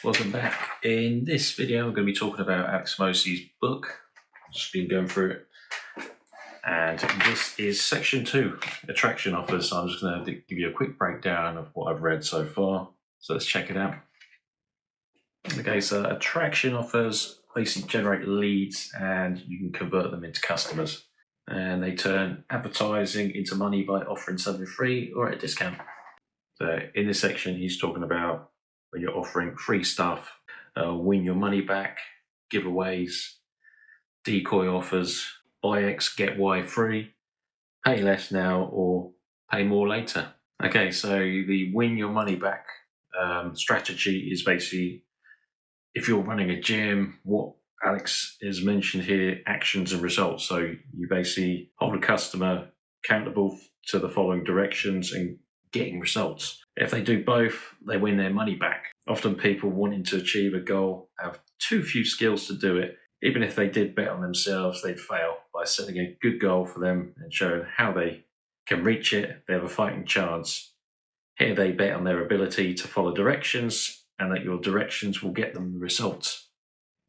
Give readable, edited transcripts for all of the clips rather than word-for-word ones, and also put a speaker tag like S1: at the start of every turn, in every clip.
S1: Welcome back. In this video, I'm going to be talking about Alex Hormozi's book. Just been going through it. And this is section 2, attraction offers. So I'm just going to give you a quick breakdown of what I've read so far. So let's check it out. Okay, so attraction offers basically generate leads and you can convert them into customers. And they turn advertising into money by offering something free or at a discount. So in this section, he's talking about when you're offering free stuff, win your money back, giveaways, decoy offers, buy X, get Y free, pay less now or pay more later. Okay, so the win your money back strategy is basically if you're running a gym, what Alex has mentioned here, actions and results. So you basically hold a customer accountable to the following directions and getting results. If they do both, they win their money back. Often people wanting to achieve a goal have too few skills to do it. Even if they did bet on themselves, they'd fail. By setting a good goal for them and showing how they can reach it, they have a fighting chance. Here they bet on their ability to follow directions and that your directions will get them the results.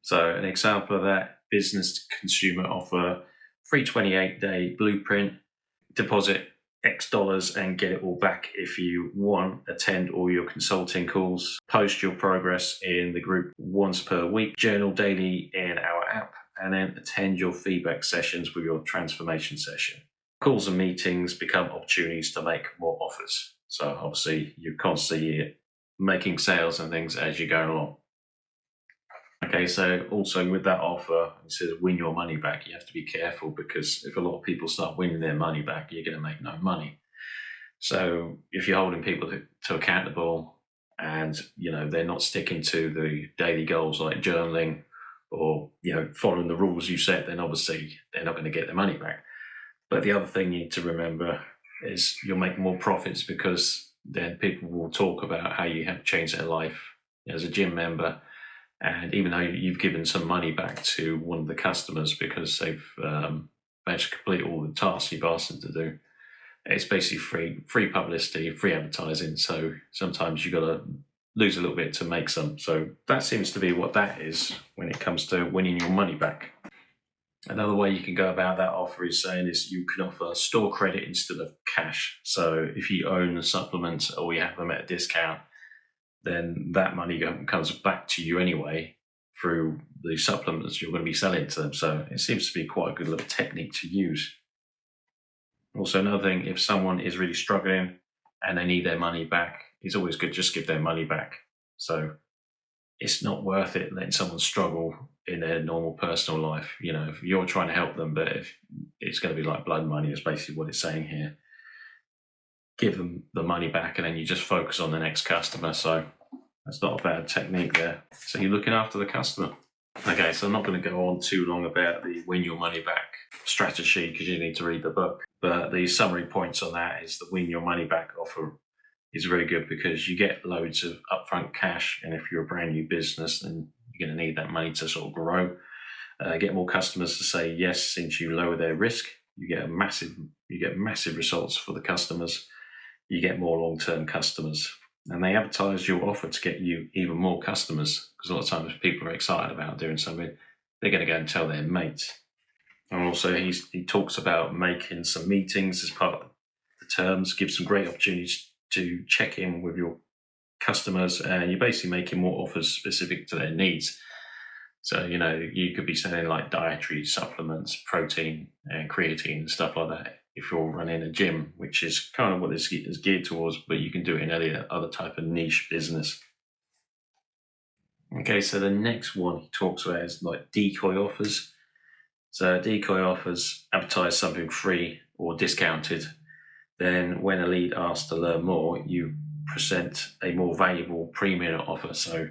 S1: So an example of that, business to consumer offer, free 28-day blueprint, deposit X dollars and get it all back if you want, attend all your consulting calls, post your progress in the group once per week, journal daily in our app, and then attend your feedback sessions with your transformation session. Calls and meetings become opportunities to make more offers. So obviously you're constantly making sales and things as you go along. Okay, so also with that offer, it says win your money back. You have to be careful because if a lot of people start winning their money back, you're going to make no money. So if you're holding people to accountable and, they're not sticking to the daily goals like journaling or, following the rules you set, then obviously they're not going to get their money back. But the other thing you need to remember is you'll make more profits because then people will talk about how you have changed their life as a gym member. And even though you've given some money back to one of the customers because they've managed to complete all the tasks you've asked them to do, it's basically free publicity, free advertising. So sometimes you've got to lose a little bit to make some. So that seems to be what that is when it comes to winning your money back. Another way you can go about that offer is you can offer store credit instead of cash. So if you own the supplements or you have them at a discount, then that money comes back to you anyway through the supplements you're going to be selling to them. So it seems to be quite a good little technique to use. Also, another thing, if someone is really struggling and they need their money back, it's always good to just give their money back. So it's not worth it letting someone struggle in their normal personal life. If you're trying to help them, but if it's going to be like blood money is basically what it's saying here. Give them the money back and then you just focus on the next customer. So that's not a bad technique there. So you're looking after the customer. Okay, so I'm not going to go on too long about the win your money back strategy because you need to read the book. But the summary points on that is the win your money back offer is very good because you get loads of upfront cash. And if you're a brand new business, then you're going to need that money to sort of grow. Get more customers to say yes since you lower their risk. You get massive results for the customers. You get more long-term customers. And they advertise your offer to get you even more customers because a lot of times people are excited about doing something. They're going to go and tell their mates. And also he talks about making some meetings as part of the terms, gives some great opportunities to check in with your customers and you're basically making more offers specific to their needs. So, you could be selling like dietary supplements, protein and creatine and stuff like that if you're running a gym, which is kind of what this is geared towards, but you can do it in any other type of niche business. Okay, so the next one he talks about is like decoy offers. So decoy offers advertise something free or discounted. Then when a lead asks to learn more, you present a more valuable premium offer. So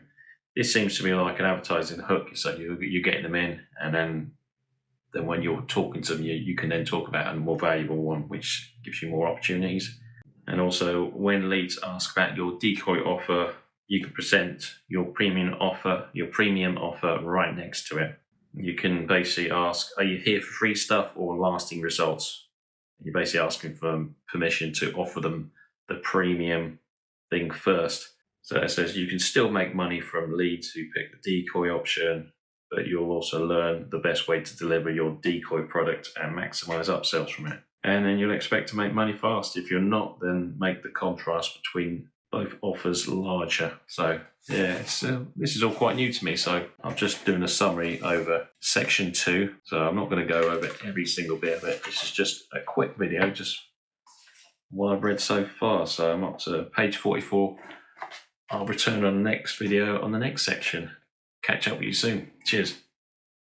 S1: this seems to be like an advertising hook. So you're getting them in and then when you're talking to them, you can then talk about a more valuable one, which gives you more opportunities. And also, when leads ask about your decoy offer, you can present your premium offer right next to it. You can basically ask, are you here for free stuff or lasting results? You're basically asking for permission to offer them the premium thing first. So it says you can still make money from leads who pick the decoy option, but you'll also learn the best way to deliver your decoy product and maximize upsells from it. And then you'll expect to make money fast. If you're not, then make the contrast between both offers larger. So yeah, this is all quite new to me. So I'm just doing a summary over section 2. So I'm not going to go over every single bit of it. This is just a quick video, just what I've read so far. So I'm up to page 44. I'll return on the next video on the next section. Catch up with you soon. Cheers.